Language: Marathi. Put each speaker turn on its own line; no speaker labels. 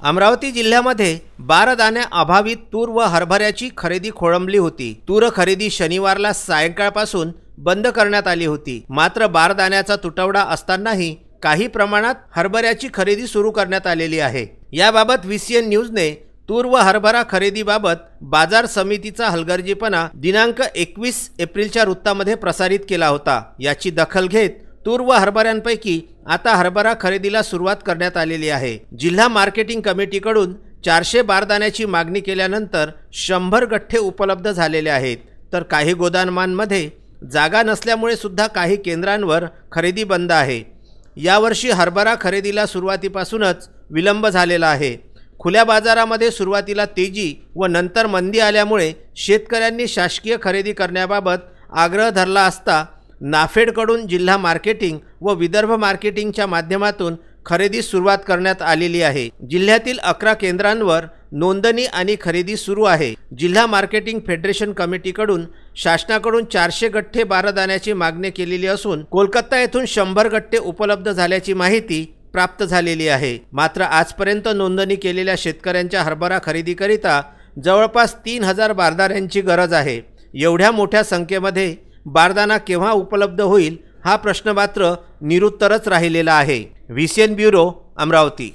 अमरावती जिल्ह्यामध्ये बारदाण्याअभावी तूर व हरभऱ्याची खरेदी खोळंबली होती। तूर खरेदी शनिवारला सायंकाळपासून बंद करण्यात आली होती। मात्र बारदाण्याचा तुटवडा असतानाही काही प्रमाणात हरभऱ्याची खरेदी सुरू करण्यात आलेली आहे। याबाबत VCN न्यूजने तूर व हरभरा खरेदीबाबत बाजार समितीचा हलगर्जीपणा दिनांक 21 एप्रिलच्या वृत्तामध्ये प्रसारित केला होता। याची दखल घेत तूर व हरभऱ्यांपैकी आता हरभरा खरेदीला सुरुवात करण्यात आलेली आहे। जिल्हा मार्केटिंग कमिटीकडून 400 बारदाण्याची मागणी केल्यानंतर 100 गठ्ठे उपलब्ध झालेले आहेत। तर काही गोदामांमध्ये जागा नसल्यामुळे सुद्धा काही केंद्रांवर खरेदी बंद आहे। यावर्षी हरभरा खरेदीला सुरुवातीपासूनच विलंब झालेला आहे। खुल्या बाजारामध्ये सुरुवातीला तेजी व नंतर मंदी आल्यामुळे शेतकऱ्यांनी शासकीय खरेदी करण्याबाबत आग्रह धरला असता नाफेडकडून जिल्हा मार्केटिंग व विदर्भ मार्केटिंगच्या माध्यमातून खरेदी सुरुवात करण्यात आलेली आहे। जिल्ह्यातील 11 केंद्रांवर नोंदणी आणि खरेदी सुरू आहे। जिल्हा मार्केटिंग फेडरेशन कमिटीकडून शासनाकडून 400 गठ्ठे बारदाण्याची मागणी केलेली असून कोलकाता येथून 100 गठ्ठे उपलब्ध झाल्याची माहिती प्राप्त झालेली आहे। मात्र आजपर्यंत नोंदणी केलेल्या शेतकऱ्यांच्या हरभरा खरेदीकरिता जवळपास 3000 बारदाण्यांची गरज आहे। एवढ्या मोठ्या संख्येमध्ये बारदाना केव्हा उपलब्ध होईल हा प्रश्न मात्र निरुत्तरच राहिलेला आहे। VCN bureau, Amravati.